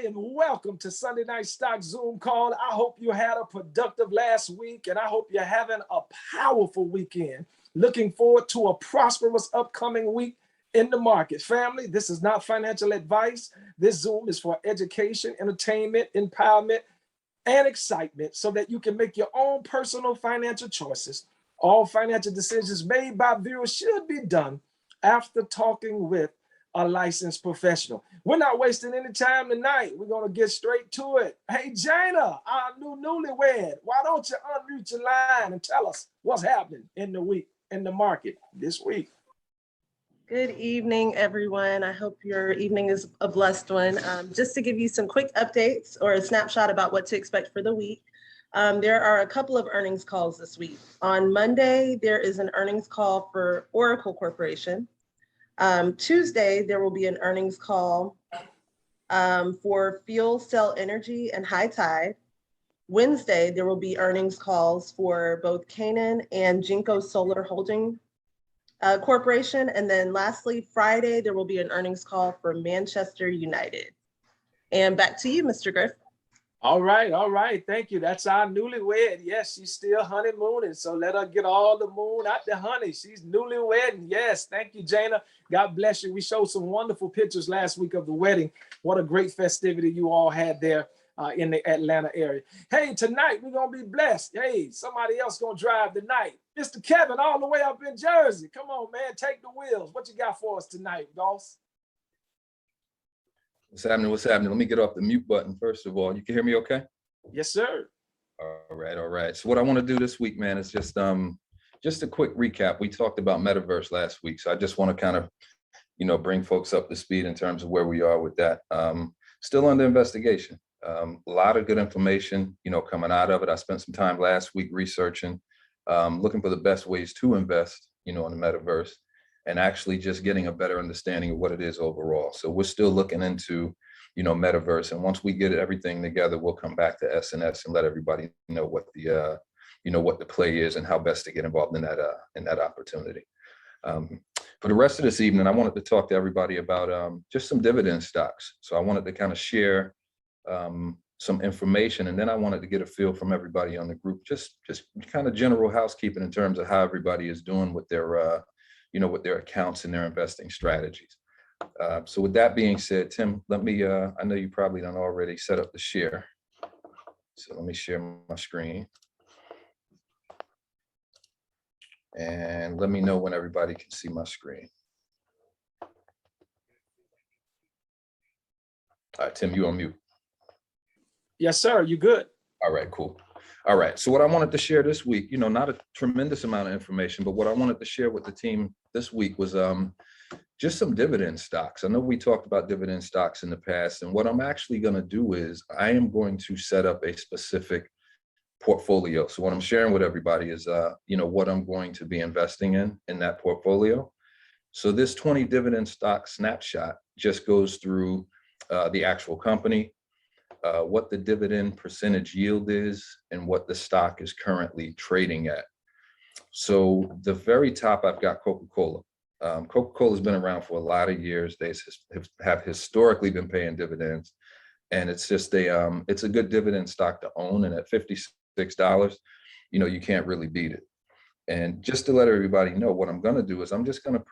everybody, and welcome to Sunday Night Stock Zoom call. I hope you had a productive last week, and I hope you're having a powerful weekend. Looking forward to a prosperous upcoming week in the market. Family, this is not financial advice. This Zoom is for education, entertainment, empowerment, and excitement so that you can make your own personal financial choices. All financial decisions made by viewers should be done after talking with a licensed professional. We're not wasting any time tonight. We're going to get straight to it. Hey, Jana, our newlywed, why don't you unmute your line and tell us what's happening in the week, in the market this week? Good evening, everyone. I hope your evening is a blessed one. Just to give you some quick updates or a snapshot about what to expect for the week. There are a couple of earnings calls this week. On Monday, there is an earnings call for Oracle Corporation. Tuesday, there will be an earnings call for Fuel Cell Energy and High Tide. Wednesday, there will be earnings calls for both Canaan and Jinko Solar Holding Corporation. And then lastly, Friday, there will be an earnings call for Manchester United. And back to you, Mr. Griff. All right. Thank you. That's our newlywed. Yes, she's still honeymooning. So let her get all the moon out the honey. She's newlywed. Yes, thank you, Jana. God bless you. We showed some wonderful pictures last week of the wedding. What a great festivity you all had there in the Atlanta area. Hey, tonight we're going to be blessed. Hey, somebody else going to drive tonight. Mr. Kevin, all the way up in Jersey. Come on, man. Take the wheels. What you got for us tonight, boss? What's happening? Let me get off the mute button first of all. You can hear me okay? Yes, sir. All right. So what I want to do this week, man, is just a quick recap. We talked about metaverse last week, so I just want to kind of, bring folks up to speed in terms of where we are with that. Still under investigation. A lot of good information, coming out of it. I spent some time last week researching, looking for the best ways to invest, in the metaverse, and actually just getting a better understanding of what it is overall. So we're still looking into, metaverse. And once we get everything together, we'll come back to SNS and let everybody know what the, what the play is and how best to get involved in that opportunity. For the rest of this evening, I wanted to talk to everybody about just some dividend stocks. So I wanted to kind of share some information, and then I wanted to get a feel from everybody on the group, just kind of general housekeeping in terms of how everybody is doing with their with their accounts and their investing strategies. So with that being said, Tim, let me, I know you probably done already set up the share. So let me share my screen. And let me know when everybody can see my screen. All right, Tim, you on mute. Yes, sir, you good. All right, cool. All right, so what I wanted to share this week, not a tremendous amount of information, but what I wanted to share with the team this week was just some dividend stocks. I know we talked about dividend stocks in the past, and what I'm actually going to do is I am going to set up a specific portfolio. So what I'm sharing with everybody is, what I'm going to be investing in that portfolio. So this 20 dividend stock snapshot just goes through the actual company, what the dividend percentage yield is, and what the stock is currently trading at. So the very top, I've got Coca-Cola. Coca-Cola has been around for a lot of years. They have historically been paying dividends, and it's just it's a good dividend stock to own. And at $56, you can't really beat it. And just to let everybody know, what I'm going to do is I'm just going to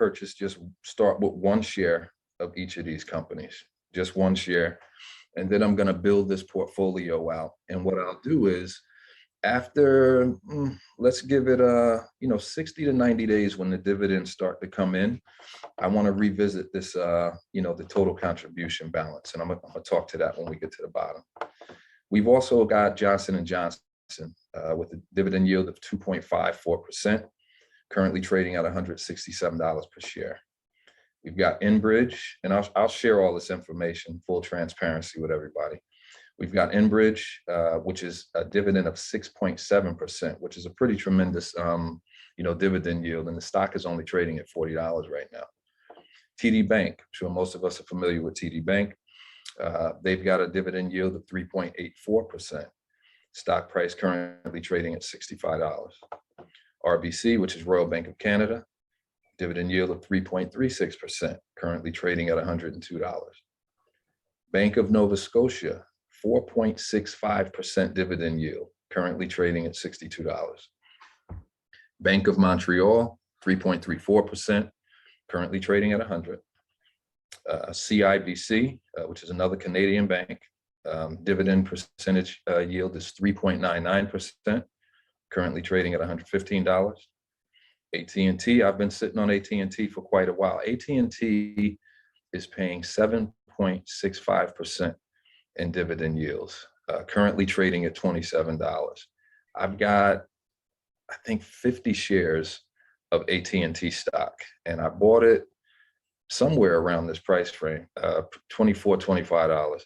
start with one share of each of these companies, just one share. And then I'm going to build this portfolio out. And what I'll do is after, let's give it 60 to 90 days when the dividends start to come in, I want to revisit this, the total contribution balance. And I'm going to talk to that when we get to the bottom. We've also got Johnson & Johnson with a dividend yield of 2.54%, currently trading at $167 per share. We've got Enbridge, and I'll share all this information, full transparency with everybody. We've got Enbridge, which is a dividend of 6.7%, which is a pretty tremendous, dividend yield, and the stock is only trading at $40 right now. TD Bank, I'm sure most of us are familiar with TD Bank. They've got a dividend yield of 3.84%. Stock price currently trading at $65. RBC, which is Royal Bank of Canada, dividend yield of 3.36%, currently trading at $102. Bank of Nova Scotia, 4.65% dividend yield, currently trading at $62. Bank of Montreal, 3.34%, currently trading at 100. CIBC, which is another Canadian bank, dividend percentage yield is 3.99%, currently trading at $115. AT&T, I've been sitting on AT&T for quite a while. AT&T is paying 7.65% in dividend yields, currently trading at $27. I've got, I think, 50 shares of AT&T stock, and I bought it somewhere around this price frame, $24, $25.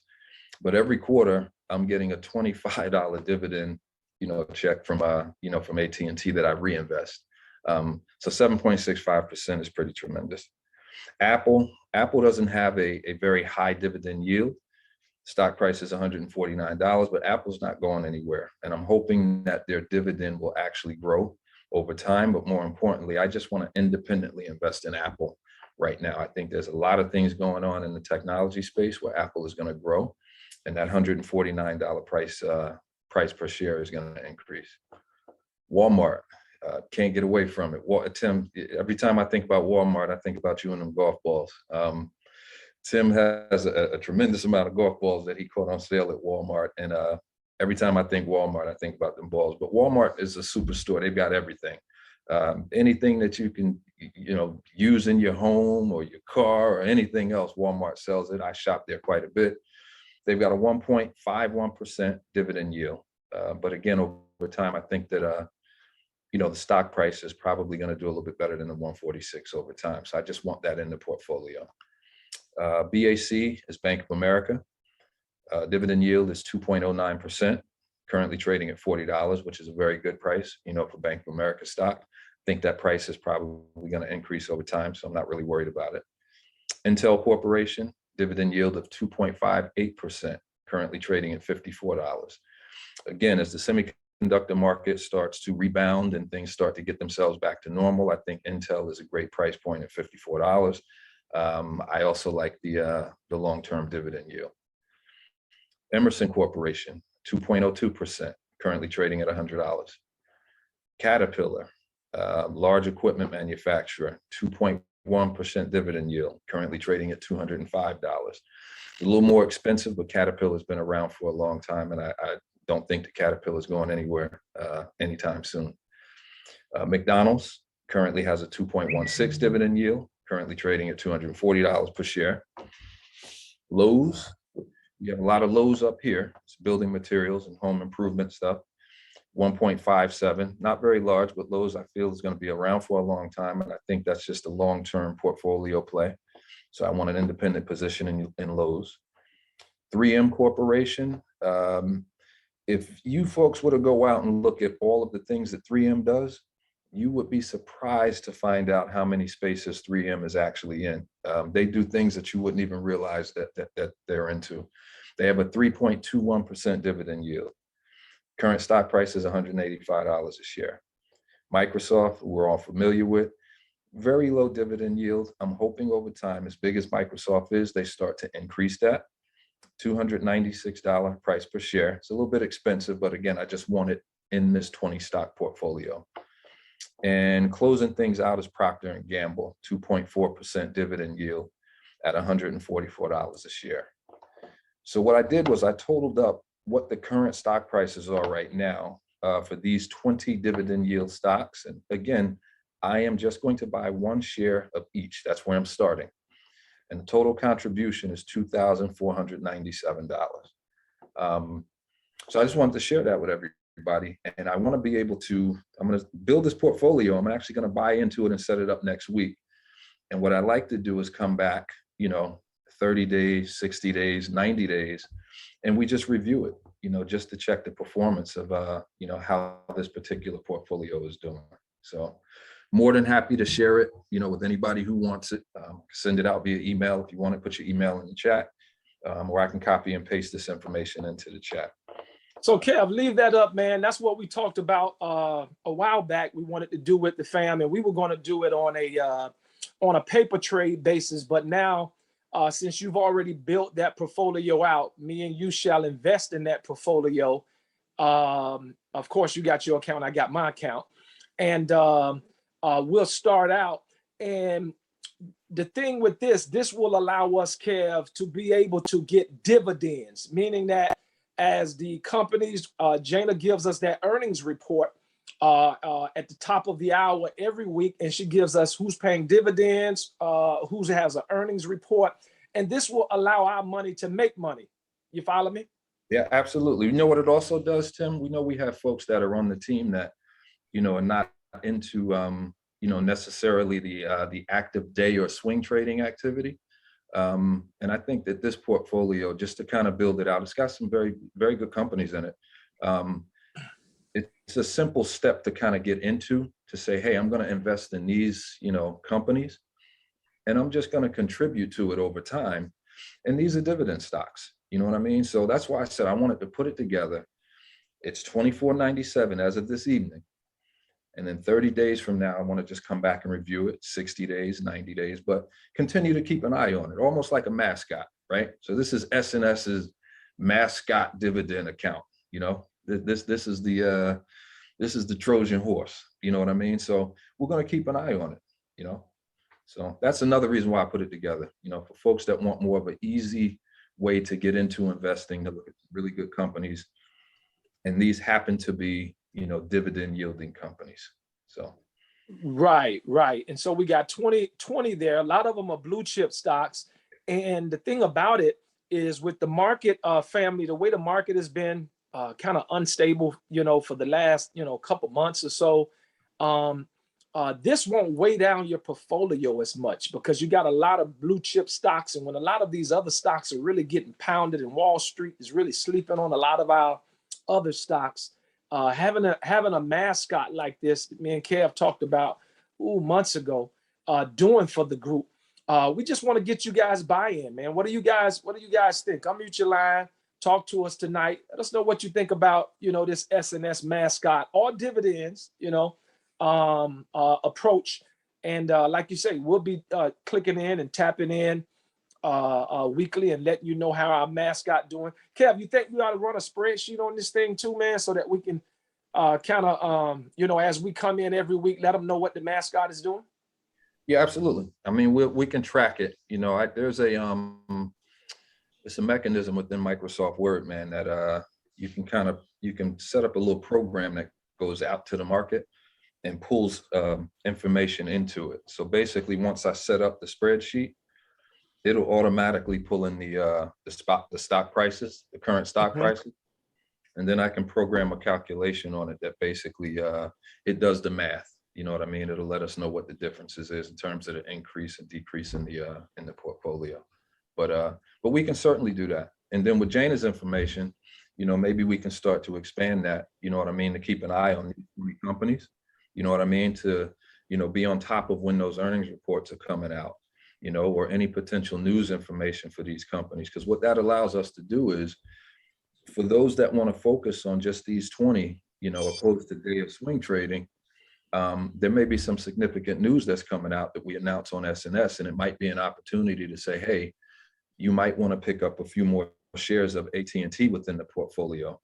But every quarter, I'm getting a $25 dividend, check from, from AT&T that I reinvest. So 7.65% is pretty tremendous. Apple doesn't have a very high dividend yield. Stock price is $149, but Apple's not going anywhere. And I'm hoping that their dividend will actually grow over time. But more importantly, I just want to independently invest in Apple right now. I think there's a lot of things going on in the technology space where Apple is going to grow, and that $149 price per share is going to increase. Walmart, can't get away from it. Tim, every time I think about Walmart, I think about you and them golf balls. Tim has a tremendous amount of golf balls that he caught on sale at Walmart. And every time I think Walmart, I think about them balls. But Walmart is a superstore. They've got everything. Anything that you can, use in your home or your car or anything else, Walmart sells it. I shop there quite a bit. They've got a 1.51% dividend yield. But again, over time, I think that, the stock price is probably going to do a little bit better than the 146 over time. So I just want that in the portfolio. BAC is Bank of America. Dividend yield is 2.09%, currently trading at $40, which is a very good price, for Bank of America stock. I think that price is probably going to increase over time, so I'm not really worried about it. Intel Corporation, dividend yield of 2.58%, currently trading at $54. Again, as the semiconductor market starts to rebound and things start to get themselves back to normal, I think Intel is a great price point at $54. I also like the long-term dividend yield. Emerson Corporation, 2.02%, currently trading at $100. Caterpillar, large equipment manufacturer, 2.1% dividend yield, currently trading at $205. A little more expensive, but Caterpillar has been around for a long time, and I don't think the Caterpillar is going anywhere anytime soon. McDonald's currently has a 2.16 dividend yield, currently trading at $240 per share. Lowe's, you have a lot of Lowe's up here. It's building materials and home improvement stuff. 1.57, not very large, but Lowe's I feel is going to be around for a long time, and I think that's just a long-term portfolio play. So I want an independent position in Lowe's. 3M Corporation, if you folks were to go out and look at all of the things that 3M does, you would be surprised to find out how many spaces 3M is actually in. They do things that you wouldn't even realize that they're into. They have a 3.21% dividend yield. Current stock price is $185 a share. Microsoft, who we're all familiar with, very low dividend yield. I'm hoping over time, as big as Microsoft is, they start to increase that. $296 price per share. It's a little bit expensive, but again, I just want it in this 20 stock portfolio. And closing things out is Procter & Gamble, 2.4% dividend yield at $144 a share. So what I did was I totaled up what the current stock prices are right now for these 20 dividend yield stocks. And again, I am just going to buy one share of each. That's where I'm starting. And the total contribution is $2,497. So I just wanted to share that with everybody. And I want to be able to, I'm going to build this portfolio. I'm actually going to buy into it and set it up next week. And what I like to do is come back, 30 days, 60 days, 90 days, and we just review it, just to check the performance of, how this particular portfolio is doing. So more than happy to share it, with anybody who wants it. Send it out via email if you want to put your email in the chat, or I can copy and paste this information into the chat. So Kev, leave that up, man. That's what we talked about a while back. We wanted to do with the fam, and we were going to do it on a paper trade basis. But now since you've already built that portfolio out, me and you shall invest in that portfolio. Of course, you got your account, I got my account, and we'll start out. And the thing with this will allow us, Kev, to be able to get dividends, meaning that as the companies, Jana gives us that earnings report at the top of the hour every week, and she gives us who's paying dividends, who has an earnings report, and this will allow our money to make money. You follow me? Yeah, absolutely. You know what it also does, Tim? We know we have folks that are on the team that, are not into, necessarily the active day or swing trading activity. And I think that this portfolio, just to kind of build it out, it's got some very, very good companies in it. It's a simple step to kind of get into, to say, hey, I'm going to invest in these, companies, and I'm just going to contribute to it over time. And these are dividend stocks. You know what I mean? So that's why I said I wanted to put it together. It's $24.97 as of this evening. And then 30 days from now, I want to just come back and review it, 60 days, 90 days, but continue to keep an eye on it, almost like a mascot, right? So this is SNS's mascot dividend account. This is the Trojan horse. You know what I mean? So we're going to keep an eye on it, So that's another reason why I put it together, for folks that want more of an easy way to get into investing, to look at really good companies. And these happen to be, dividend yielding companies. So. Right. And so we got 20 there. A lot of them are blue chip stocks. And the thing about it is, with the market family, the way the market has been kind of unstable, for the last, couple months or so, this won't weigh down your portfolio as much, because you got a lot of blue chip stocks. And when a lot of these other stocks are really getting pounded, and Wall Street is really sleeping on a lot of our other stocks, having a mascot like this, that me and Kev talked about months ago, doing for the group. We just want to get you guys buy-in, man. What do you guys think? Unmute your line, talk to us tonight. Let us know what you think about, this SNS mascot or dividends, approach. And like you say, we'll be clicking in and tapping in weekly and letting you know how our mascot doing. Kev, you think we ought to run a spreadsheet on this thing too, man, so that we can kind of, as we come in every week, let them know what the mascot is doing? Yeah, absolutely. I mean, we can track it. There's it's a mechanism within Microsoft Word, man, that you can set up a little program that goes out to the market and pulls information into it. So basically, once I set up the spreadsheet, it'll automatically pull in the stock prices, the current stock prices, and then I can program a calculation on it that basically it does the math. You know what I mean? It'll let us know what the differences is in terms of the increase and decrease in the portfolio. But we can certainly do that. And then with Jana's information, maybe we can start to expand that. You know what I mean? To keep an eye on these 20 companies. You know what I mean? To be on top of when those earnings reports are coming out. Or any potential news information for these companies. Because what that allows us to do is, for those that want to focus on just these 20, opposed to day of swing trading, there may be some significant news that's coming out that we announce on SNS, and it might be an opportunity to say, hey, you might want to pick up a few more shares of AT&T within the portfolio,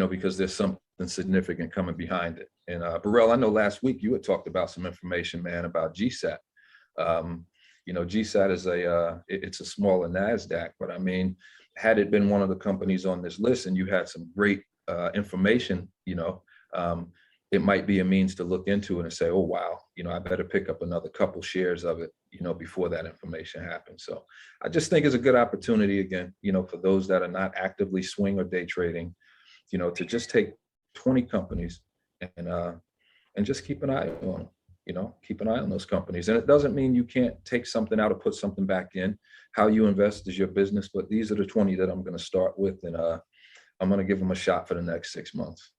because there's something significant coming behind it. And Burrell, I know last week you had talked about some information, man, about GSAT. GSAT is it's a smaller NASDAQ, but I mean, had it been one of the companies on this list and you had some great information, it might be a means to look into it and say, oh, wow, I better pick up another couple shares of it, before that information happens. So I just think it's a good opportunity, again, for those that are not actively swing or day trading, to just take 20 companies and just keep an eye on them. Keep an eye on those companies. And it doesn't mean you can't take something out or put something back in. How you invest is your business, but these are the 20 that I'm going to start with, and I'm going to give them a shot for the next 6 months.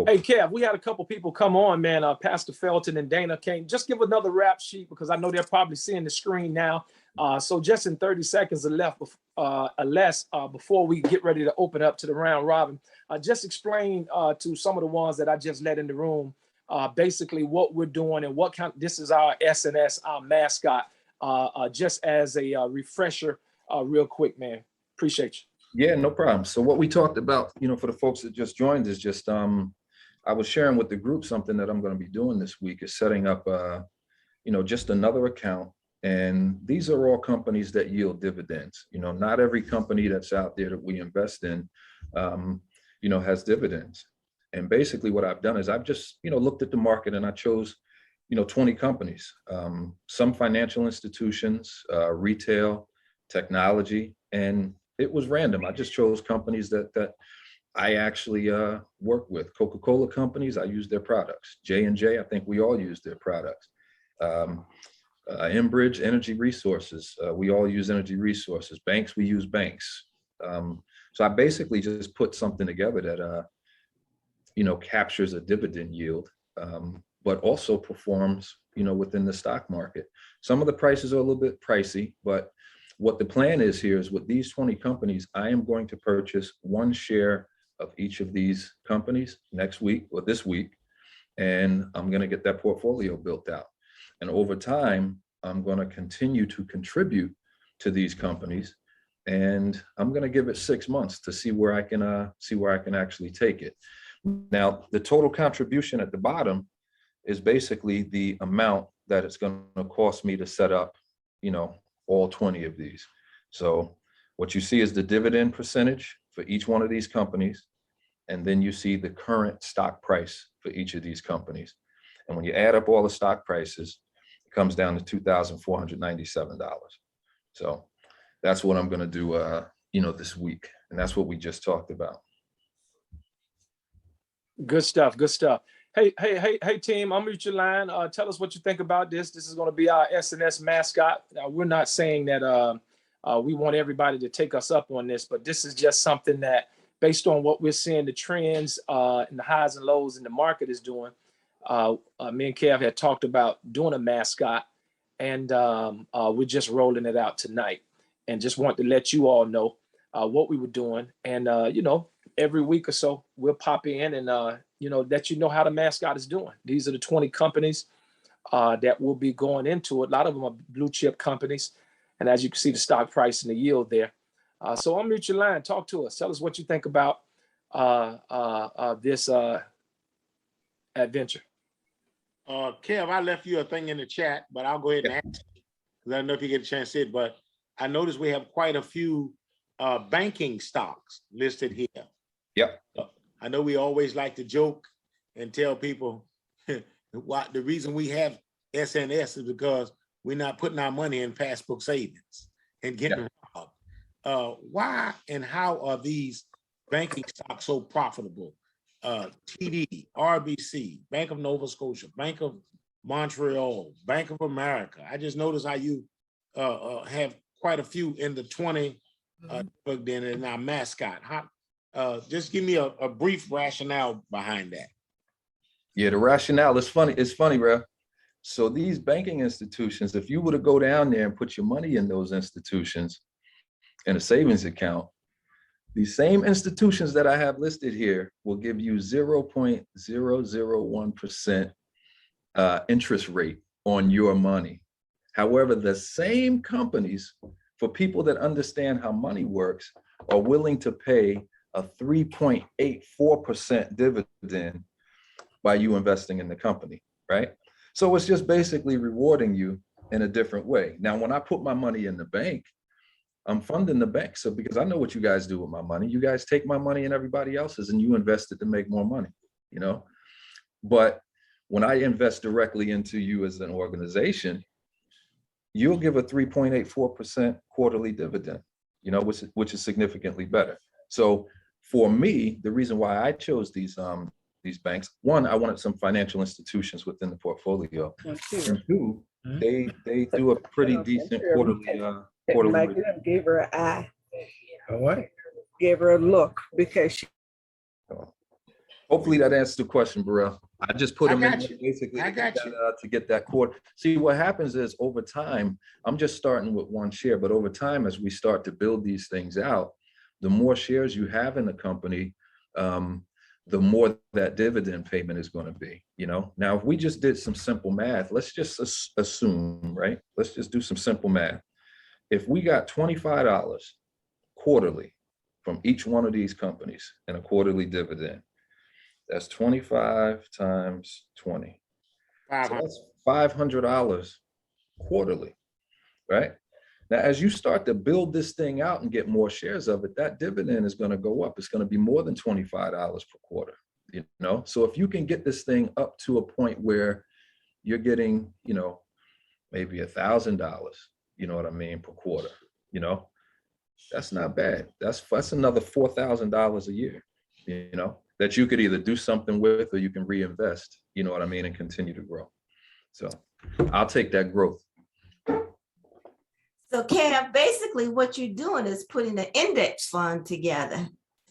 Hey, Kev, we had a couple people come on, man. Pastor Felton and Dana came. Just give another rap sheet, because I know they're probably seeing the screen now. So just in 30 seconds or less before we get ready to open up to the round robin, just explain to some of the ones that I just let in the room, basically what we're doing and this is our SNS, our mascot. just as a refresher real quick, man. Appreciate you. Yeah, no problem. So what we talked about, for the folks that just joined is just, I was sharing with the group something that I'm going to be doing this week is setting up, just another account. And these are all companies that yield dividends. Not every company that's out there that we invest in, has dividends. And basically what I've done is I've just, looked at the market and I chose, 20 companies, some financial institutions, retail, technology, and it was random. I just chose companies that I actually work with. Coca-Cola companies, I use their products. J&J, I think we all use their products. Enbridge, Energy Resources, we all use energy resources. Banks, we use banks. So I basically just put something together that, captures a dividend yield, but also performs, within the stock market. Some of the prices are a little bit pricey, but what the plan is here is with these 20 companies, I am going to purchase one share of each of these companies next week or this week, and I'm going to get that portfolio built out. And over time, I'm going to continue to contribute to these companies, and I'm going to give it 6 months to see where I can actually take it. Now, the total contribution at the bottom is basically the amount that it's going to cost me to set up, all 20 of these. So what you see is the dividend percentage for each one of these companies, and then you see the current stock price for each of these companies. And when you add up all the stock prices, it comes down to $2,497. So that's what I'm going to do, this week. And that's what we just talked about. Good stuff. Good stuff. Hey, team, I'll mute your line. Tell us what you think about this. This is going to be our SNS mascot. Now, we're not saying that we want everybody to take us up on this, but this is just something that, based on what we're seeing, the trends and the highs and lows in the market is doing. Me and Kev had talked about doing a mascot, and we're just rolling it out tonight. And just want to let you all know what we were doing. And, every week or so, we'll pop in and, let you know how the mascot is doing. These are the 20 companies that will be going into it. A lot of them are blue chip companies. And as you can see, the stock price and the yield there. So I'll mute your line. Talk to us. Tell us what you think about this adventure. Kev, I left you a thing in the chat, but I'll go ahead and ask you, because I don't know if you get a chance to see it, but I noticed we have quite a few banking stocks listed here. Yep. I know we always like to joke and tell people why the reason we have SNS is because we're not putting our money in passbook savings and getting robbed. Why and how are these banking stocks so profitable? TD, RBC, Bank of Nova Scotia, Bank of Montreal, Bank of America. I just noticed how you have quite a few in the 20 plugged in our mascot. Just give me a brief rationale behind that. Yeah, the rationale is funny. It's funny, bro. So these banking institutions, if you were to go down there and put your money in those institutions in a savings account, these same institutions that I have listed here will give you 0.001% interest rate on your money. However, the same companies, for people that understand how money works, are willing to pay a 3.84% dividend by you investing in the company, right? So it's just basically rewarding you in a different way. Now, when I put my money in the bank, I'm funding the bank. So because I know what you guys do with my money, you guys take my money and everybody else's and you invest it to make more money, But when I invest directly into you as an organization, you'll give a 3.84% quarterly dividend, which is significantly better. So for me, the reason why I chose these banks, one, I wanted some financial institutions within the portfolio. And two, they do a pretty decent quarterly. Gave her an eye. What? Gave her a look because she. Hopefully that answers the question, Burrell. I just put them in basically to get that quarter. See, what happens is over time, I'm just starting with one share, but over time, as we start to build these things out, the more shares you have in the company, the more that dividend payment is going to be, you know. Now, if we just did some simple math, let's just assume, right? Let's just do some simple math. If we got $25 quarterly from each one of these companies in a quarterly dividend, that's 25 times 20. So that's $500 quarterly, right? Now, as you start to build this thing out and get more shares of it, that dividend is going to go up. It's going to be more than $25 per quarter, you know? So if you can get this thing up to a point where you're getting, you know, maybe $1,000, you know what I mean, per quarter, you know, that's not bad. That's another $4,000 a year, you know, that you could either do something with or you can reinvest, you know what I mean, and continue to grow. So I'll take that growth. So Cam, basically what you're doing is putting an index fund together.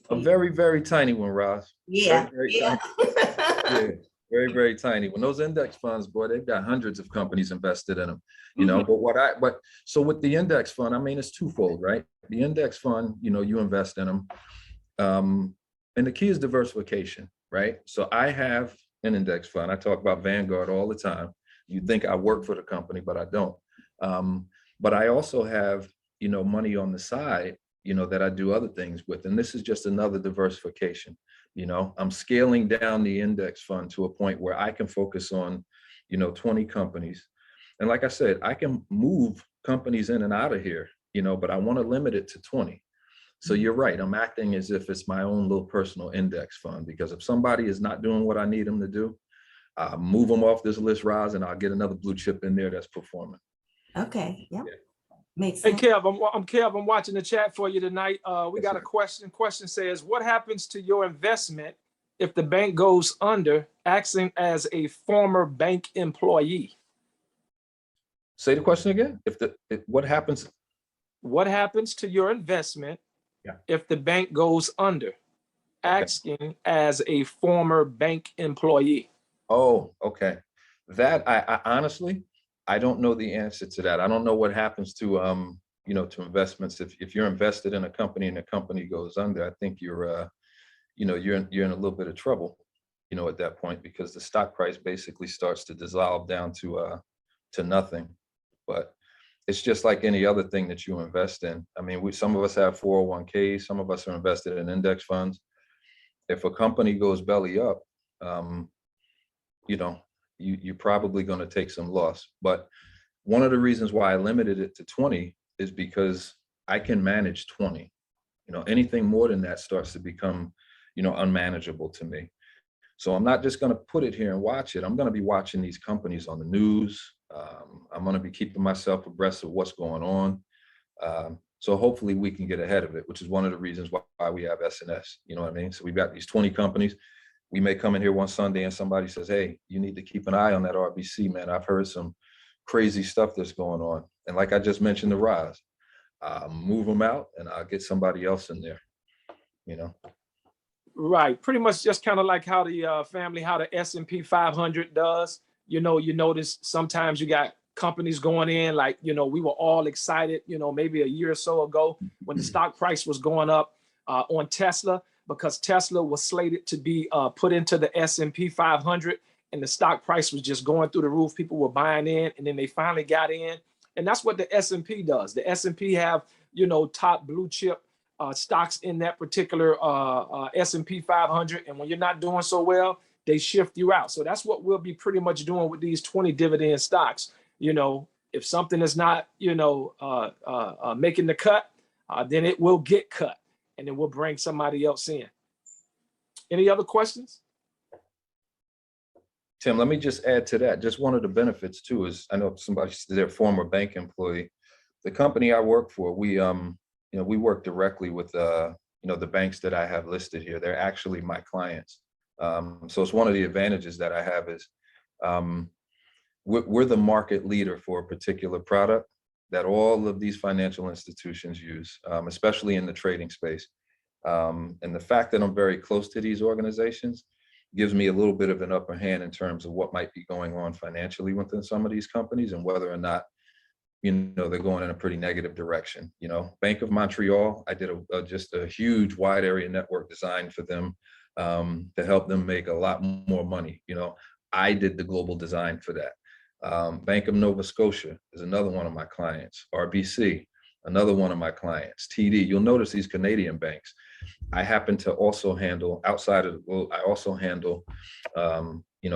A very, very tiny one, Roz. Yeah, Very, yeah. yeah, very, very tiny. When those index funds, boy, they've got hundreds of companies invested in them, you know. But so with the index fund, I mean, it's twofold, right? The index fund, you know, you invest in them, and the key is diversification, right? So I have an index fund. I talk about Vanguard all the time. You think I work for the company, but I don't. But I also have, you know, money on the side, you know, that I do other things with. And this is just another diversification. You know, I'm scaling down the index fund to a point where I can focus on, you know, 20 companies. And like I said, I can move companies in and out of here, you know, but I want to limit it to 20. So you're right. I'm acting as if it's my own little personal index fund, because if somebody is not doing what I need them to do, I'll move them off this list, Roz, and I'll get another blue chip in there that's performing. Okay, yeah. Makes Hey, sense. Kev, I'm Kev. I'm watching the chat for you tonight. We got a question. Question says, what happens to your investment if the bank goes under, acting as a former bank employee? Say the question again. What happens? What happens to your investment Yeah. if the bank goes under, acting as a former bank employee? Oh, okay. That I honestly, I don't know the answer to that. I don't know what happens to you know, to investments if you're invested in a company and the company goes under. I think you're you know, you're in a little bit of trouble, you know, at that point, because the stock price basically starts to dissolve down to nothing. But it's just like any other thing that you invest in. I mean, some of us have 401ks, some of us are invested in index funds. If a company goes belly up, you know, you're probably going to take some loss. But one of the reasons why I limited it to 20 is because I can manage 20. You know, anything more than that starts to become, you know, unmanageable to me. So I'm not just going to put it here and watch it. I'm going to be watching these companies on the news. I'm going to be keeping myself abreast of what's going on. So hopefully we can get ahead of it, which is one of the reasons why we have SNS. You know what I mean? So we've got these 20 companies. We may come in here one Sunday and somebody says, hey, you need to keep an eye on that RBC, man. I've heard some crazy stuff that's going on. And like I just mentioned, the rise, move them out and I'll get somebody else in there, you know? Right. Pretty much just kind of like how the how the S&P 500 does. You know, you notice sometimes you got companies going in, like, you know, we were all excited, you know, maybe a year or so ago when the stock price was going up on Tesla, because Tesla was slated to be put into the S&P 500 and the stock price was just going through the roof. People were buying in and then they finally got in. And that's what the S&P does. The S&P have, you know, top blue chip stocks in that particular S&P 500. And when you're not doing so well, they shift you out. So that's what we'll be pretty much doing with these 20 dividend stocks. You know, if something is not, you know, making the cut, then it will get cut and then we'll bring somebody else in. Any other questions? Tim, let me just add to that. Just one of the benefits too is, I know somebody said they're a former bank employee. The company I work for, we, you know, we work directly with, you know, the banks that I have listed here. They're actually my clients. So it's one of the advantages that I have is we're the market leader for a particular product that all of these financial institutions use, especially in the trading space. And the fact that I'm very close to these organizations gives me a little bit of an upper hand in terms of what might be going on financially within some of these companies and whether or not, you know, they're going in a pretty negative direction. You know, Bank of Montreal, I did just a huge wide area network design for them to help them make a lot more money. I did the global design for that. Bank of Nova Scotia is another one of my clients. RBC, another one of my clients. TD, you'll notice these Canadian banks. I happen to also handle outside of, well, I also handle,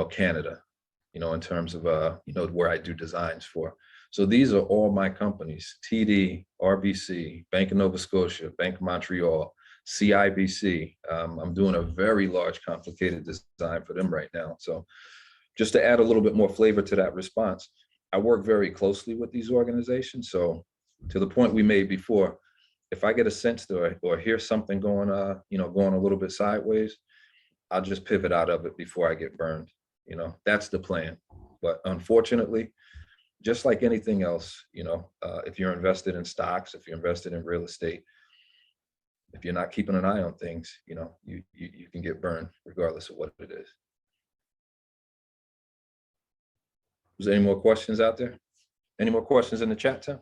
Canada, in terms of, where I do designs for. So these are all my companies: TD, RBC, Bank of Nova Scotia, Bank of Montreal, CIBC. I'm doing a very large, complicated design for them right now. So just to add a little bit more flavor to that response, I work very closely with these organizations. So to the point we made before, if I get a sense or hear something going a little bit sideways, I'll just pivot out of it before I get burned. That's the plan. But unfortunately, just like anything else, if you're invested in stocks, if you're invested in real estate, if you're not keeping an eye on things, you can get burned regardless of what it is. Is there any more questions out there? Any more questions in the chat, Tim?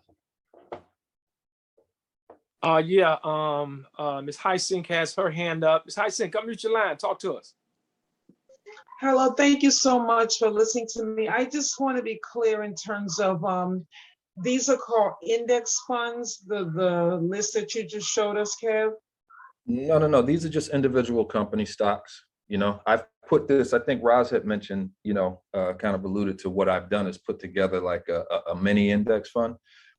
Ms. Hysink has her hand up. Ms. Hysink, unmute your line. Talk to us. Hello, thank you so much for listening to me. I just want to be clear in terms of these are called index funds, the list that you just showed us, Kev? No. These are just individual company stocks. I've put this, I think Roz had mentioned, kind of alluded to what I've done is put together like a mini index fund.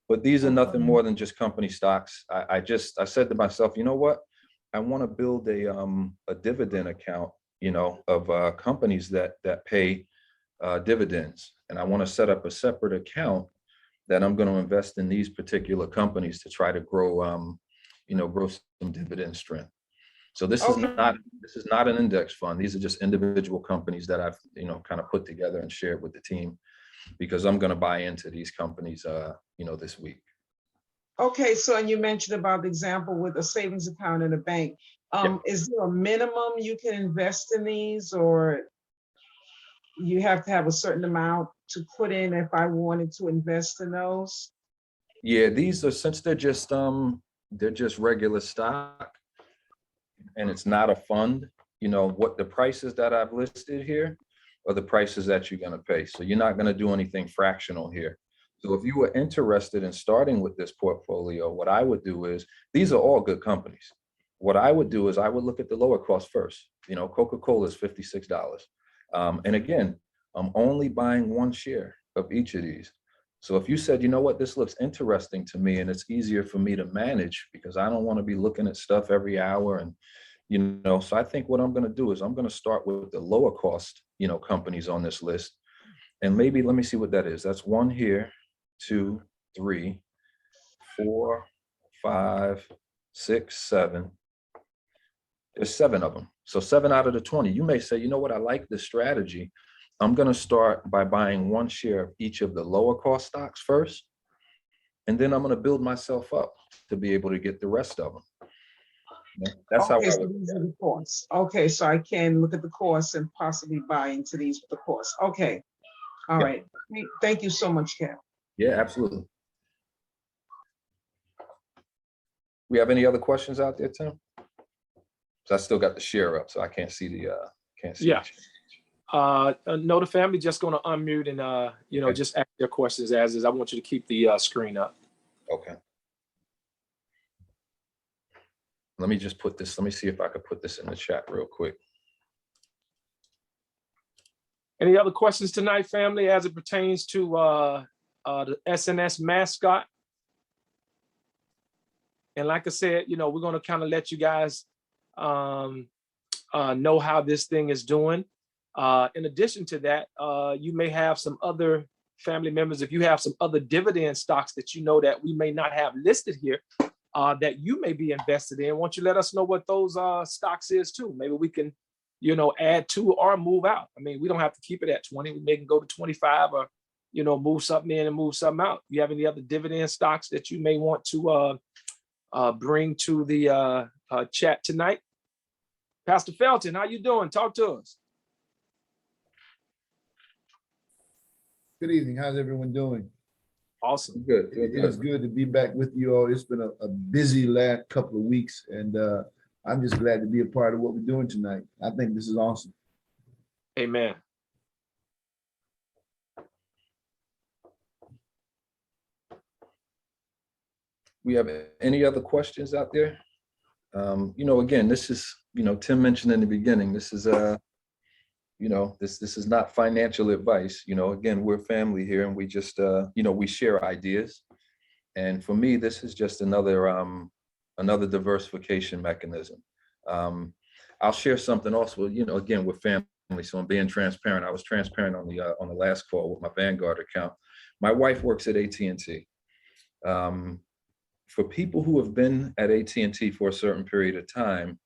But these are nothing more than just company stocks. I said to myself, you know what? I want to build a dividend account, of companies that pay dividends. And I want to set up a separate account that I'm going to invest in these particular companies to try to grow, grow some dividend strength. So this is not an index fund. These are just individual companies that I've, kind of put together and shared with the team, because I'm going to buy into these companies, this week. Okay, so and you mentioned about the example with a savings account in a bank. Yep. Is there a minimum you can invest in these, or you have to have a certain amount to put in if I wanted to invest in those? Yeah, these are, since they're just regular stock and it's not a fund, what the prices that I've listed here are the prices that you're going to pay. So you're not going to do anything fractional here. So if you were interested in starting with this portfolio, what I would do is, these are all good companies. What I would do is I would look at the lower cost first. Coca-Cola is $56. And again, I'm only buying one share of each of these. So if you said, you know what, this looks interesting to me and it's easier for me to manage because I don't want to be looking at stuff every hour. And, so I think what I'm going to do is I'm going to start with the lower cost, companies on this list. And maybe, let me see what that is. That's 1 here, 2, 3, 4, 5, 6, 7. There's 7 of them. So 7 out of the 20. You may say, you know what, I like this strategy. I'm going to start by buying 1 share of each of the lower cost stocks first. And then I'm going to build myself up to be able to get the rest of them. That's how I so would. these are the costs. Okay, so I can look at the costs and possibly buy into these with the costs. Okay. All right. Thank you so much, Kev. Yeah, absolutely. We have any other questions out there, Tim? So I still got the share up, so I can't see the Yeah. No, the family just going to unmute and Okay. just ask their questions as is. I want you to keep the screen up. Okay. Let me just put this. Let me see if I could put this in the chat real quick. Any other questions tonight, family, as it pertains to the SNS mascot? And like I said, we're going to kind of let you guys know how this thing is doing. In addition to that, you may have some other family members, if you have some other dividend stocks that that we may not have listed here, that you may be invested in. Won't you let us know what those stocks is too? Maybe we can, add to or move out. I mean, we don't have to keep it at 20. We may can go to 25 or, move something in and move something out. You have any other dividend stocks that you may want to bring to the chat tonight? Pastor Felton, how you doing? Talk to us. Good evening. How's everyone doing? Awesome. Good. It is good to be back with you all. It's been a busy last couple of weeks, and I'm just glad to be a part of what we're doing tonight. I think this is awesome. Amen. We have any other questions out there? Again, this is, Tim mentioned in the beginning, this is this is not financial advice. Again, we're family here, and we just, we share ideas. And for me, this is just another diversification mechanism. I'll share something also. Again, we're family, so I'm being transparent. I was transparent on the last call with my Vanguard account. My wife works at AT&T. For people who have been at AT&T for a certain period of time,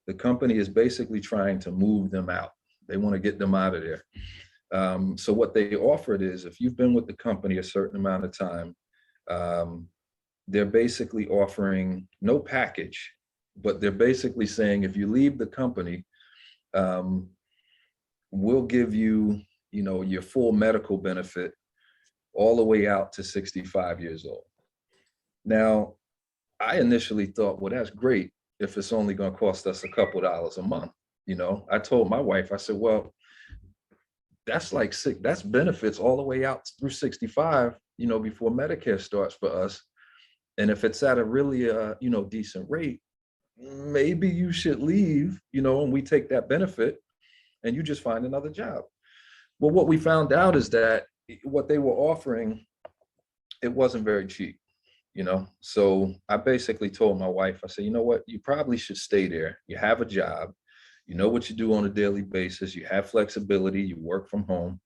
the company is basically trying to move them out. They want to get them out of there. So what they offered is, if you've been with the company a certain amount of time, they're basically offering no package, but they're basically saying, if you leave the company, we'll give you, your full medical benefit all the way out to 65 years old. Now, I initially thought, well, that's great if it's only going to cost us a couple dollars a month. I told my wife, I said, well, that's that's benefits all the way out through 65, before Medicare starts for us. And if it's at a really, decent rate, maybe you should leave, and we take that benefit and you just find another job. Well, what we found out is that what they were offering, it wasn't very cheap. So I basically told my wife, I said, you know what, you probably should stay there. You have a job, you know what you do on a daily basis, you have flexibility, you work from home.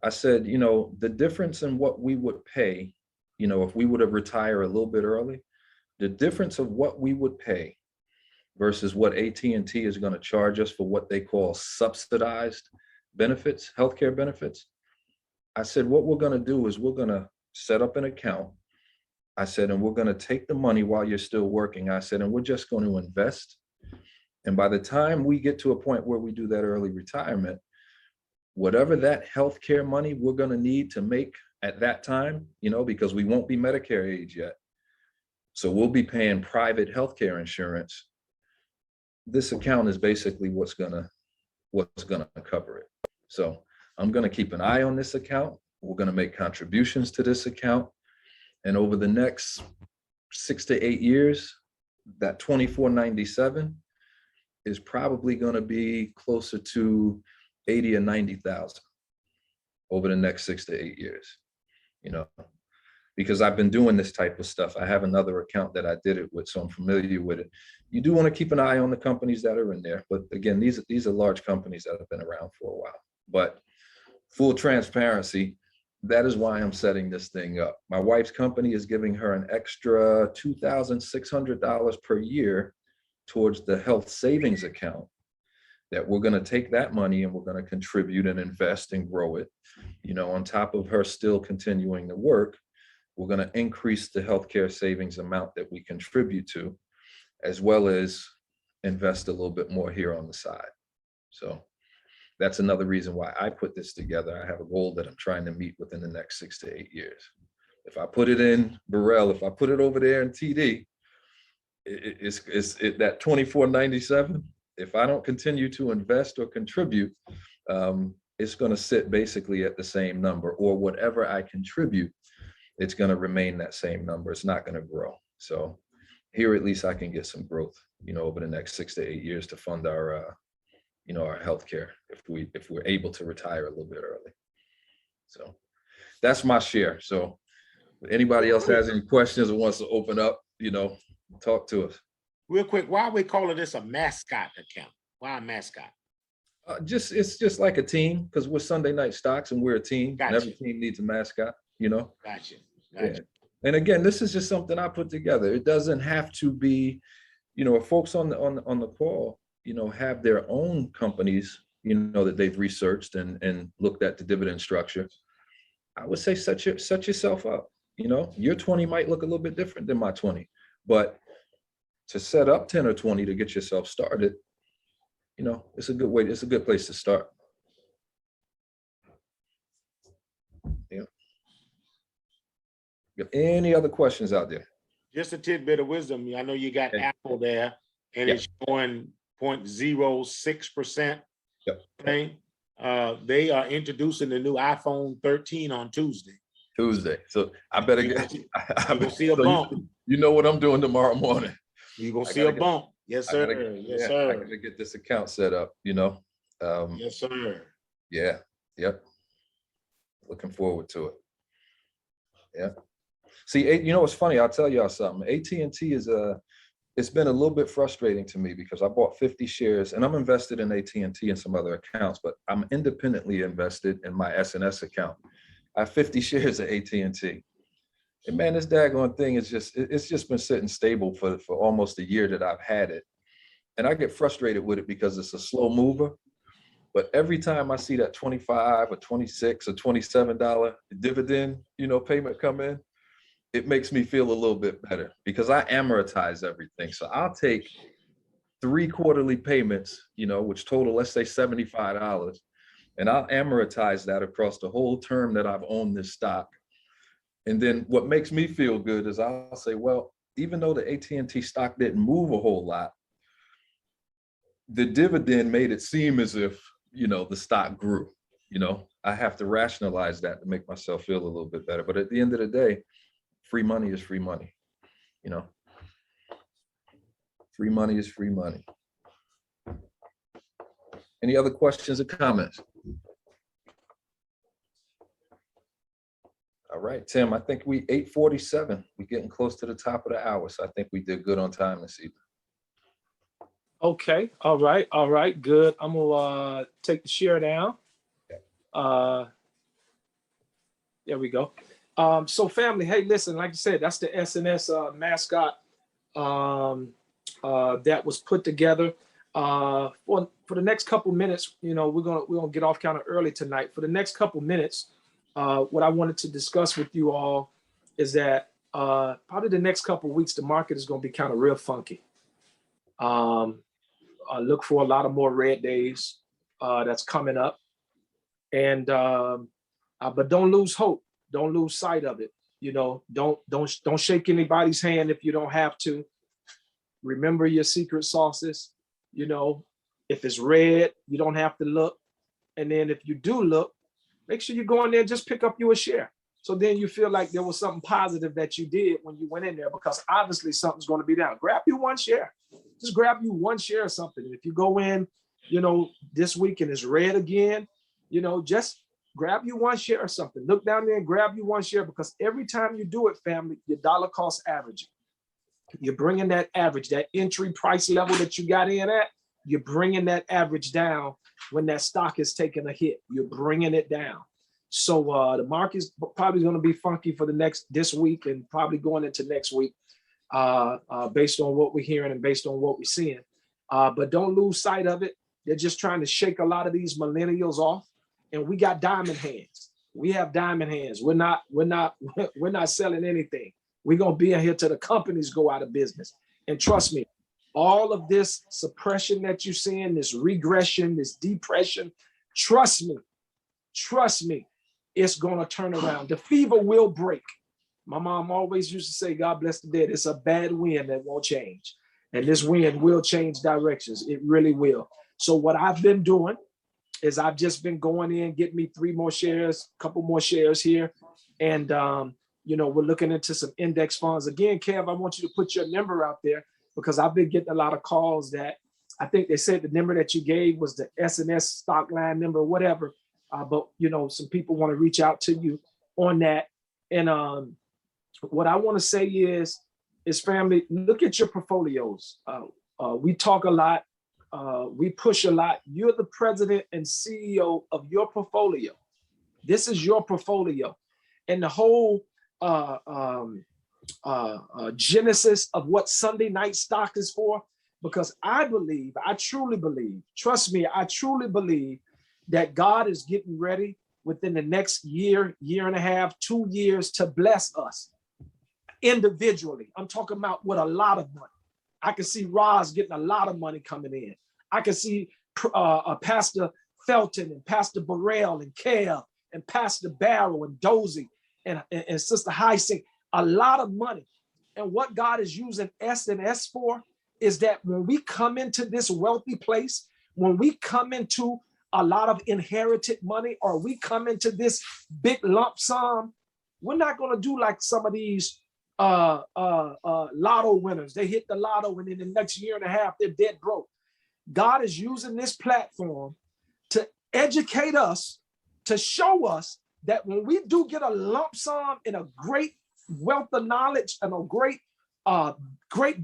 I said, the difference in what we would pay, if we would have retired a little bit early, the difference of what we would pay versus what AT&T is going to charge us for what they call subsidized benefits, healthcare benefits. I said, what we're going to do is we're going to set up an account. I said, and we're going to take the money while you're still working. I said, and we're just going to invest. And by the time we get to a point where we do that early retirement, whatever that healthcare money we're going to need to make at that time, because we won't be Medicare age yet. So we'll be paying private healthcare insurance. This account is basically what's going to cover it. So I'm going to keep an eye on this account. We're going to make contributions to this account. And over the next 6 to 8 years, that $24.97 is probably going to be closer to 80 or 90,000 over the next 6 to 8 years, because I've been doing this type of stuff. I have another account that I did it with, so I'm familiar with it. You do want to keep an eye on the companies that are in there. But again, these are large companies that have been around for a while. But full transparency, that is why I'm setting this thing up. My wife's company is giving her an extra $2,600 per year towards the health savings account, that we're going to take that money and we're going to contribute and invest and grow it. On top of her still continuing to work, we're going to increase the healthcare savings amount that we contribute to, as well as invest a little bit more here on the side. So that's another reason why I put this together. I have a goal that I'm trying to meet within the next 6 to 8 years. If I put it in Burrell, if I put it over there in TD, it's that $24.97. If I don't continue to invest or contribute, it's going to sit basically at the same number, or whatever I contribute, it's going to remain that same number. It's not going to grow. So here, at least I can get some growth, over the next 6 to 8 years to fund our healthcare if we're able to retire a little bit early. So that's my share. So if anybody else has any questions or wants to open up, talk to us. Real quick, why are we calling this a mascot account? Why a mascot? It's just like a team, because we're Sunday Night Stocks and we're a team. Gotcha. And every team needs a mascot, Gotcha. Yeah. And again, this is just something I put together. It doesn't have to be, folks on the call, have their own companies, that they've researched and looked at the dividend structure. I would say set yourself up. Your 20 might look a little bit different than my 20, but to set up 10 or 20 to get yourself started, it's a good way. It's a good place to start. Yeah. Any other questions out there? Just a tidbit of wisdom. I know you got Apple there. and Yeah. it's showing 0.06% Yep. thing. They are introducing the new iPhone 13 on Tuesday. So I better You're get. gonna see a so bump. You know what I'm doing tomorrow morning. You're gonna I see a gotta get- bump. Yes, I sir. gotta- Yes, I sir. gotta get this account set up. Yes, sir. Yeah. Yep. Looking forward to it. Yeah. See, you know what's funny? I'll tell y'all something. AT&T is it's been a little bit frustrating to me because I bought 50 shares and I'm invested in AT&T and some other accounts, but I'm independently invested in my SNS account. I have 50 shares of AT&T. And man, this daggone thing is it's just been sitting stable for almost a year that I've had it. And I get frustrated with it because it's a slow mover. But every time I see that 25 or 26 or $27 dividend, payment come in, it makes me feel a little bit better because I amortize everything. So I'll take 3 quarterly payments, which total, let's say $75, and I'll amortize that across the whole term that I've owned this stock. And then what makes me feel good is I'll say, well, even though the AT&T stock didn't move a whole lot, the dividend made it seem as if, the stock grew. I have to rationalize that to make myself feel a little bit better. But at the end of the day, free money is free money. Free money is free money. Any other questions or comments? All right, Tim, I think we 8:47. We're getting close to the top of the hour, so I think we did good on time this evening. Okay. All right. Good. I'm gonna take the share down. There we go. So family, hey, listen, like I said, that's the SNS mascot that was put together. For the next couple minutes, we're gonna get off kind of early tonight. For the next couple minutes, what I wanted to discuss with you all is that probably the next couple weeks, the market is gonna be kind of real funky. Look for a lot of more red days that's coming up, and but don't lose hope. Don't lose sight of it. Don't shake anybody's hand if you don't have to. Remember your secret sauces. If it's red, you don't have to look. And then if you do look, make sure you go in there and just pick up you a share. So then you feel like there was something positive that you did when you went in there, because obviously something's going to be down. Grab you one share. Just grab you one share of something. If you go in, this week and it's red again, just grab you one share or something. Look down there and grab you one share, because every time you do it, family, your dollar cost averaging. You're bringing that average, that entry price level that you got in at, you're bringing that average down when that stock is taking a hit. You're bringing it down. So the market's probably going to be funky for this week and probably going into next week, based on what we're hearing and based on what we're seeing. But don't lose sight of it. They're just trying to shake a lot of these millennials off, and we got diamond hands. We have diamond hands. We're not selling anything. We're gonna be in here till the companies go out of business. And trust me, all of this suppression that you're seeing, this regression, this depression, trust me, it's gonna turn around. The fever will break. My mom always used to say, God bless the dead. It's a bad wind that won't change. And this wind will change directions. It really will. So what I've been doing is I've just been going in, getting me 3 more shares, a couple more shares here. And, we're looking into some index funds. Again, Kev, I want you to put your number out there, because I've been getting a lot of calls that I think they said the number that you gave was the SNS stock line number or whatever. But, some people want to reach out to you on that. And what I want to say is family, look at your portfolios. We talk a lot. We push a lot. You're the president and CEO of your portfolio. This is your portfolio. And the whole genesis of what Sunday night stock is for, because I truly believe, trust me, I truly believe that God is getting ready within the next year, year and a half, 2 years to bless us individually. I'm talking about with a lot of money. I can see Roz getting a lot of money coming in. I can see Pastor Felton and Pastor Burrell and Kev and Pastor Barrow and Dozie and Sister Hyacinth, a lot of money. And what God is using SNS for is that when we come into this wealthy place, when we come into a lot of inherited money, or we come into this big lump sum, we're not going to do like some of these lotto winners. They hit the lotto and in the next year and a half, they're dead broke. God is using this platform to educate us, to show us that when we do get a lump sum in a great wealth of knowledge and a great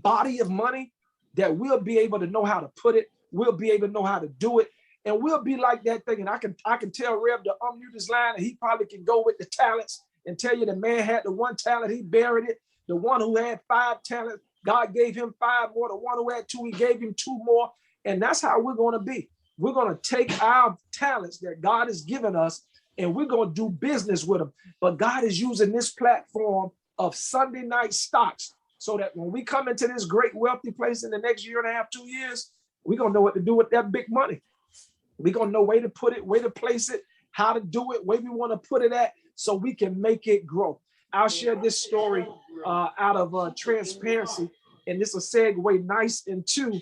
body of money, that we'll be able to know how to put it. We'll be able to know how to do it. And we'll be like that thing. And I can tell Rev to unmute his line, and he probably can go with the talents and tell you the man had the one talent, he buried it. The one who had 5 talents, God gave him 5 more. The one who had 2, he gave him 2 more. And that's how we're going to be. We're going to take our talents that God has given us, and we're going to do business with them. But God is using this platform of Sunday night stocks so that when we come into this great wealthy place in the next year and a half, 2 years, we're going to know what to do with that big money. We're going to know where to put it, where to place it, how to do it, where we want to put it at, so we can make it grow. I'll share this story out of transparency, and this will segue nice into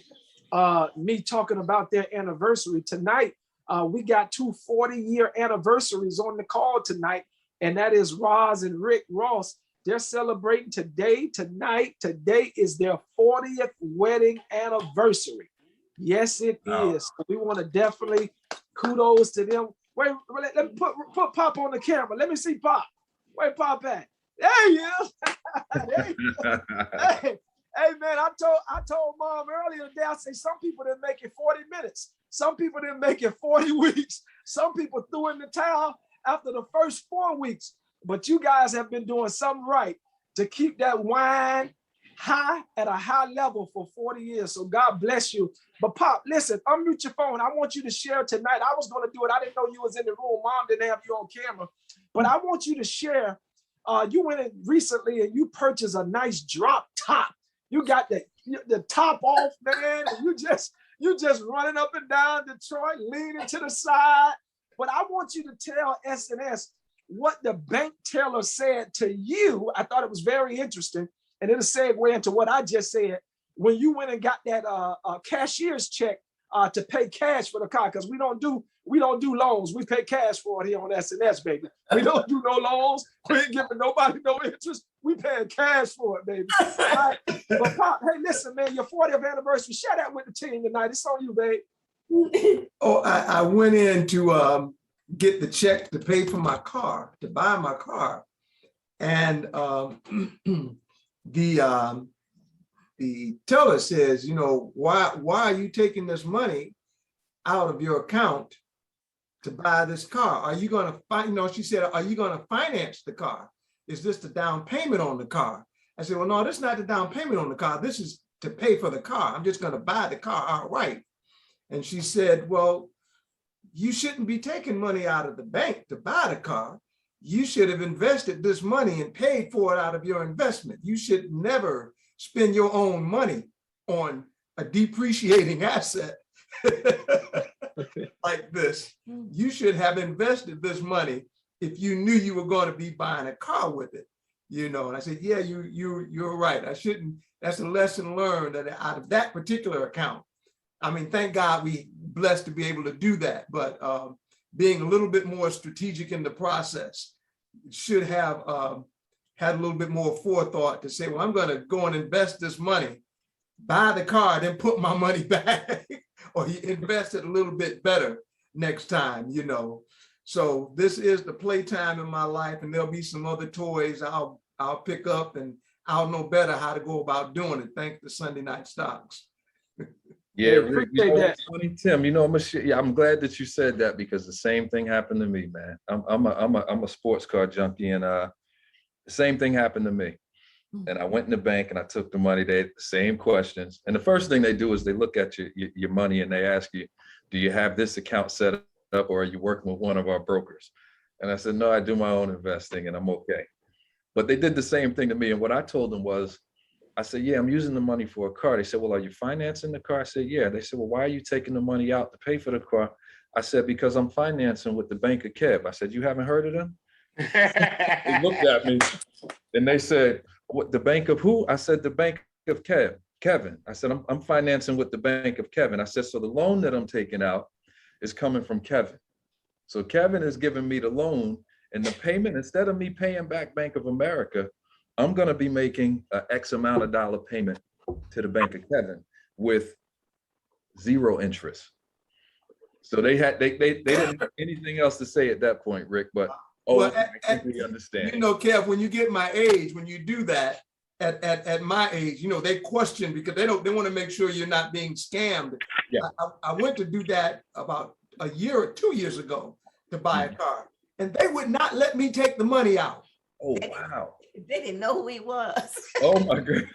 me talking about their anniversary. Tonight, we got 2 40-year anniversaries on the call tonight, and that is Roz and Rick Ross. They're celebrating today, tonight. Today is their 40th wedding anniversary. Yes, it is. We want to definitely kudos to them. Wait, let me put Pop on the camera. Let me see Pop. Where Pop at? There he is. There he is. Hey, man, I told Mom earlier today, I say some people didn't make it 40 minutes. Some people didn't make it 40 weeks. Some people threw in the towel after the first 4 weeks. But you guys have been doing something right to keep that wine high at a high level for 40 years. So God bless you. But Pop, listen, unmute your phone. I want you to share tonight. I was going to do it. I didn't know you was in the room. Mom didn't have you on camera. But I want you to share. You went in recently and you purchased a nice drop top. You got the top off, man. And you just running up and down Detroit, leaning to the side. But I want you to tell SNS what the bank teller said to you. I thought it was very interesting. And it'll segue into what I just said. When you went and got that cashier's check to pay cash for the car, because we don't do loans. We pay cash for it here on SNS, baby. We don't do no loans. We ain't giving nobody no interest. We paying cash for it, baby. All right. But Pop, hey, listen, man, your 40th anniversary. Share that with the team tonight. It's on you, babe. Oh, I went in to get the check to pay for my car, to buy my car, and the teller says, you know, why are you taking this money out of your account to buy this car? Are you going to she said, are you going to finance the car? Is this the down payment on the car? I said, well, no, this is not the down payment on the car. This is to pay for the car. I'm just going to buy the car outright. And she said, well, you shouldn't be taking money out of the bank to buy the car. You should have invested this money and paid for it out of your investment. You should never spend your own money on a depreciating asset like this. You should have invested this money if you knew you were going to be buying a car with it, you know. And I said, yeah, you're right. I shouldn't. That's a lesson learned that out of that particular account. I mean, thank God we blessed to be able to do that, but being a little bit more strategic in the process, should have had a little bit more forethought to say, well, I'm going to go and invest this money, buy the car, then put my money back, or invest it a little bit better next time, you know. So this is the playtime in my life, and there'll be some other toys I'll pick up, and I'll know better how to go about doing it. Thanks to Sunday Night Stocks. Yeah, appreciate that. Funny, Tim. You know, I'm glad that you said that, because the same thing happened to me, man. I'm a sports car junkie, and the same thing happened to me. And I went in the bank and I took the money. They had the same questions, and the first thing they do is they look at your money and they ask you, "Do you have this account set up, or are you working with one of our brokers?" And I said, "No, I do my own investing, and I'm okay." But they did the same thing to me, and what I told them was, I said, yeah, I'm using the money for a car. They said, well, are you financing the car? I said, yeah. They said, well, why are you taking the money out to pay for the car? I said, because I'm financing with the Bank of Kev. I said, you haven't heard of them? They looked at me and they said, what, the Bank of who? I said, the Bank of Kev. Kevin. I said, I'm financing with the bank of Kevin. I said, so the loan that I'm taking out is coming from Kevin. So Kevin is giving me the loan, and the payment, instead of me paying back Bank of America, I'm going to be making an X amount of dollar payment to the bank of Kevin with 0 interest. So they didn't have anything else to say at that point, Rick, but Well, I think we understand. You know, Kev, when you get my age, when you do that at my age, you know, they question because they want to make sure you're not being scammed. Yeah. I went to do that about a year or 2 years ago to buy a car, and they would not let me take the money out. Oh, wow. They didn't know who he was. Oh my God.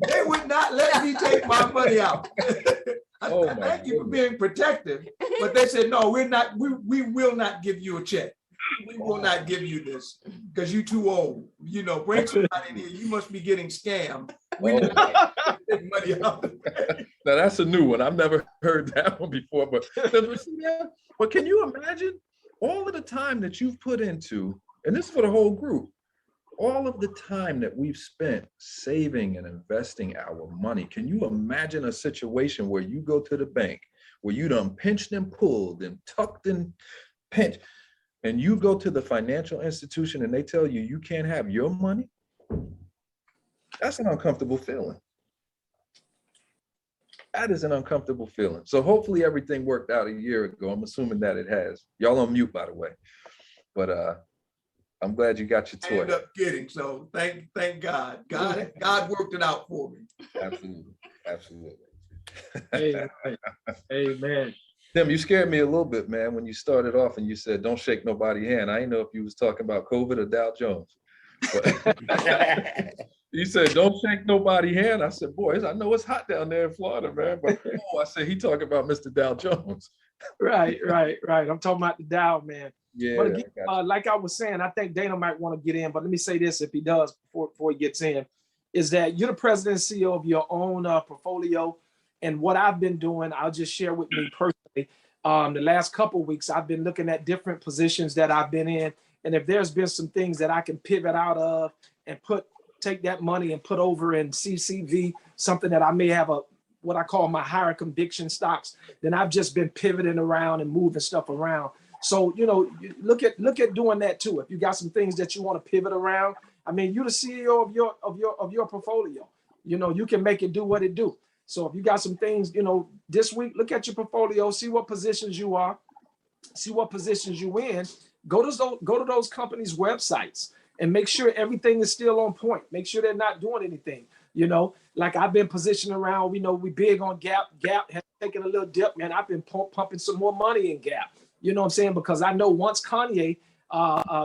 They would not let me take my money out. Oh my Thank you for being protective, but they said, no, we will not give you a check. We will not give you this because you're too old. You know, bring somebody in here. You must be getting scammed. We not take money out. Now that's a new one. I've never heard that one before, but can you imagine all of the time that you've put into, and this is for the whole group, all of the time that we've spent saving and investing our money. Can you imagine a situation where you go to the bank, where you done pinched and pulled and tucked and pinched, and you go to the financial institution and they tell you you can't have your money? That's an uncomfortable feeling. That is an uncomfortable feeling. So hopefully everything worked out a year ago. I'm assuming that it has. Y'all on mute, by the way. But I'm glad you got your I toy. ended up getting, so thank God. God worked it out for me. Absolutely. Absolutely. Amen. Amen. Tim, you scared me a little bit, man, when you started off and you said, don't shake nobody's hand. I didn't know if you was talking about COVID or Dow Jones. But you said, don't shake nobody's hand. I said, boys, I know it's hot down there in Florida, man. But I said, he talking about Mr. Dow Jones. Right. I'm talking about the Dow, man. Yeah. But again, like I was saying, I think Dana might want to get in, but let me say this, if he does, before he gets in, is that you're the president and CEO of your own portfolio. And what I've been doing, I'll just share with me personally. The last couple of weeks, I've been looking at different positions that I've been in. And if there's been some things that I can pivot out of and take that money and put over in CCV, something that I may have what I call my higher conviction stocks, then I've just been pivoting around and moving stuff around. So, you know, look at doing that too. If you got some things that you want to pivot around, I mean, you're the CEO of your portfolio. You know, you can make it do what it do. So if you got some things, you know, this week, look at your portfolio, see what positions you are, see what positions you in. Go to those companies' websites and make sure everything is still on point. Make sure they're not doing anything. You know, like I've been positioned around. We know we big on Gap. Gap has taken a little dip, man. I've been pumping some more money in Gap. You know what I'm saying? Because I know once Kanye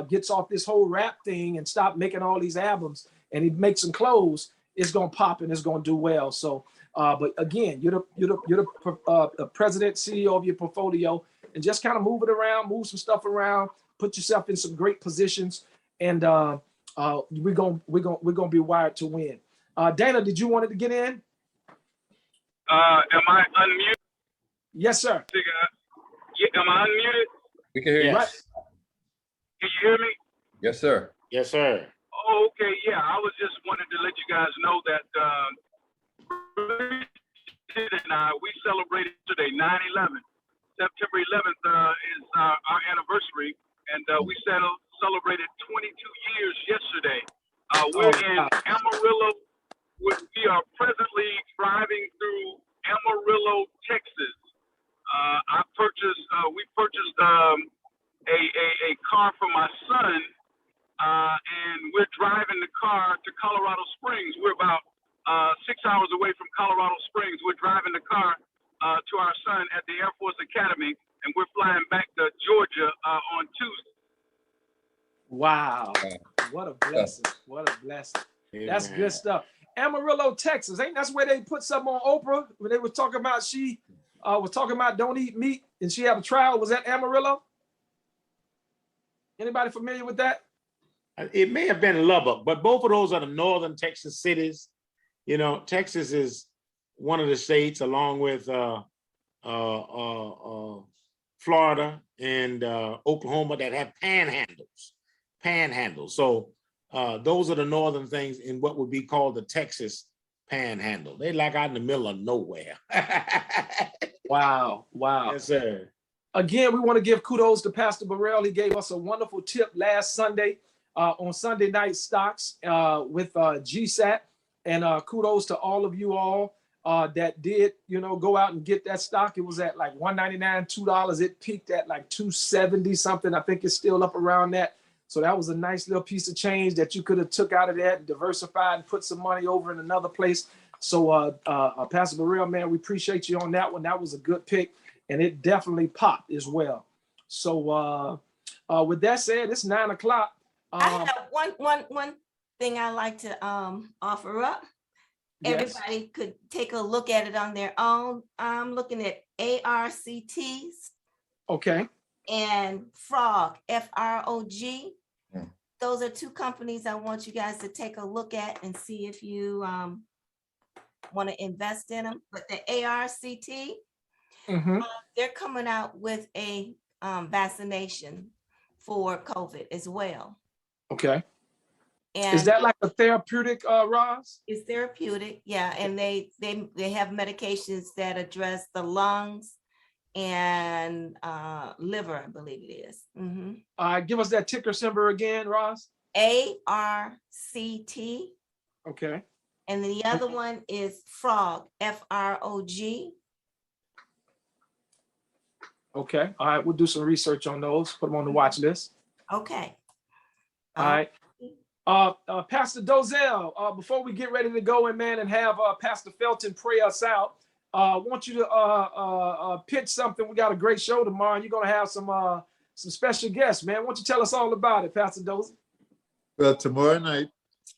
gets off this whole rap thing and stop making all these albums and he makes some clothes, it's gonna pop and it's gonna do well. So, but again, you're the president, CEO of your portfolio, and just kind of move it around, move some stuff around, put yourself in some great positions, and we're gonna be wired to win. Dana, did you want to get in? Am I unmuted? Yes, sir. Am I unmuted? We can hear you. Right. Can you hear me? Yes, sir. Yes, sir. Oh, okay. Yeah, I was just wanted to let you guys know that we celebrated today, 9/11. September 11th is our anniversary, and we celebrated 22 years yesterday. We're in Amarillo. We are presently driving through Amarillo, Texas. We purchased a car for my son, and we're driving the car to Colorado Springs. We're about 6 hours away from Colorado Springs. We're driving the car to our son at the Air Force Academy, and we're flying back to Georgia on Tuesday. Wow. What a blessing. What a blessing. That's good stuff. Amarillo, Texas. Ain't that's where they put something on Oprah when they were talking about she was talking about don't eat meat and she had a trial? Was that Amarillo? Anybody familiar with that? It may have been Lubbock, but both of those are the northern Texas cities. You know, Texas is one of the states along with Florida and Oklahoma that have panhandles. So those are the northern things in what would be called the Texas Panhandle. They like out in the middle of nowhere. Wow. Yes, sir. Again, we want to give kudos to Pastor Burrell. He gave us a wonderful tip last Sunday on Sunday night stocks with GSAT. And kudos to all of you all that did, go out and get that stock. It was at like $1.99, $2. It peaked at like $2.70 something. I think it's still up around that. So that was a nice little piece of change that you could have took out of that, diversified, and put some money over in another place. So Pastor Burrell, man, we appreciate you on that one. That was a good pick, and it definitely popped as well. So with that said, it's 9 o'clock. I have one thing I like to offer up. Yes. Everybody could take a look at it on their own. I'm looking at ARCTs Okay. and Frog, FROG. Hmm. Those are two companies I want you guys to take a look at and see if you want to invest in them. But the ARCT, Mm-hmm. they're coming out with a vaccination for COVID as well. Okay. And Is that like a therapeutic, Roz? it's therapeutic, yeah, and they have medications that address the lungs and liver, I believe it is. Give us that ticker symbol again, Roz. ARCT, Okay. and the other one is Frog, FROG. Okay. All right. We'll do some research on those. Put them on the watch list. Okay. All right. Pastor Dozell, before we get ready to go in, man, and have Pastor Felton pray us out, I want you to pitch something. We got a great show tomorrow, and you're going to have some special guests, man. Why don't you tell us all about it, Pastor Dozell? Well, tomorrow night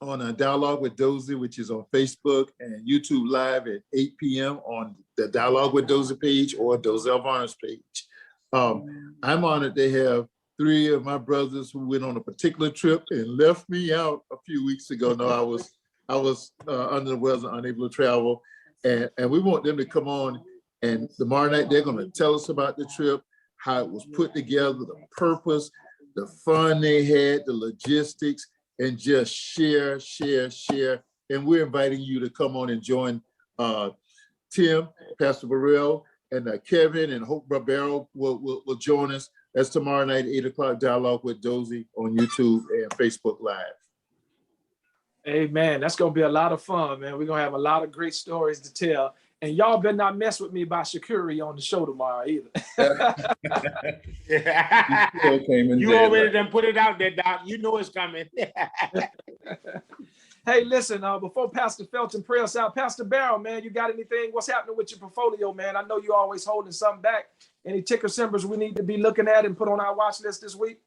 on a Dialogue with Dozie, which is on Facebook and YouTube Live at 8 p.m. on the Dialogue with Dozie page or Dozell Varner's page. I'm honored to have 3 of my brothers who went on a particular trip and left me out a few weeks ago. No, I was under the weather, unable to travel. And we want them to come on, and tomorrow night they're going to tell us about the trip, how it was put together, the purpose, the fun they had, the logistics, and just share. And we're inviting you to come on and join Tim, Pastor Burrell, and Kevin and Hope Barbero will join us. That's tomorrow night, 8 o'clock, Dialogue with Dozie on YouTube and Facebook Live. Amen. That's going to be a lot of fun, man. We're going to have a lot of great stories to tell. And y'all better not mess with me about Shakuri on the show tomorrow either. You already done put it out there, Doc. You know it's coming. Hey, listen, before Pastor Felton pray us out, Pastor Barrow, man, you got anything? What's happening with your portfolio, man? I know you're always holding something back. Any ticker symbols we need to be looking at and put on our watch list this week?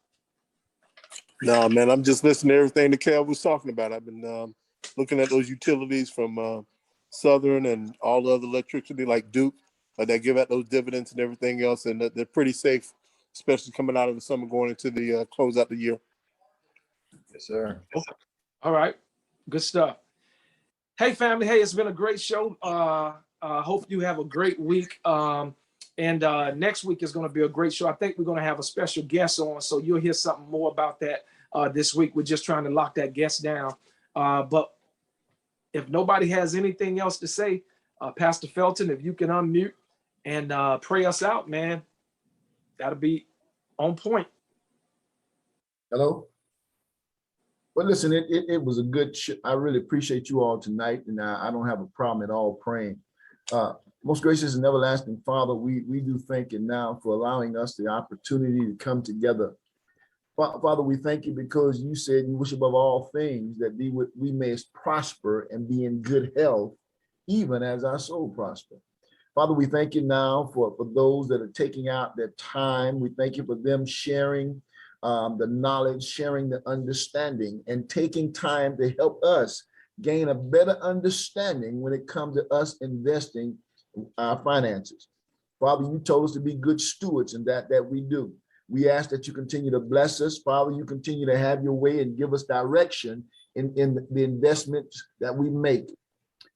No, man, I'm just listening to everything that Kev was talking about. I've been looking at those utilities from Southern and all the other electricity like Duke that give out those dividends and everything else, and they're pretty safe, especially coming out of the summer going into the close out the year. Yes, sir. All right. Good stuff. Hey, family. Hey, it's been a great show. Hope you have a great week. And next week is going to be a great show. I think we're going to have a special guest on, so you'll hear something more about that this week. We're just trying to lock that guest down. But if nobody has anything else to say, Pastor Felton, if you can unmute and pray us out, man, that'll be on point. Hello? Well, listen, it was a good show. I really appreciate you all tonight, and I don't have a problem at all praying. Most gracious and everlasting Father, we do thank you now for allowing us the opportunity to come together. Father, we thank you because you said you wish above all things that we may prosper and be in good health, even as our soul prosper. Father, we thank you now for those that are taking out their time. We thank you for them sharing the knowledge, sharing the understanding, and taking time to help us gain a better understanding when it comes to us investing our finances. Father, you told us to be good stewards, and that we do. We ask that you continue to bless us. Father, you continue to have your way and give us direction in the investments that we make.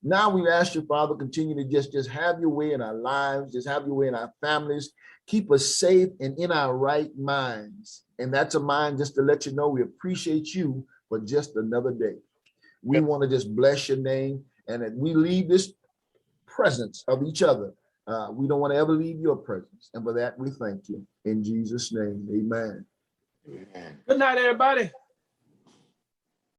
Now we ask you, Father, continue to just have your way in our lives, just have your way in our families. Keep us safe and in our right minds. And that's a mind just to let you know we appreciate you for just another day. We want to just bless your name And that we leave this presence of each other. We don't want to ever leave your presence. And for that, we thank you. In Jesus' name, amen. Good night, everybody.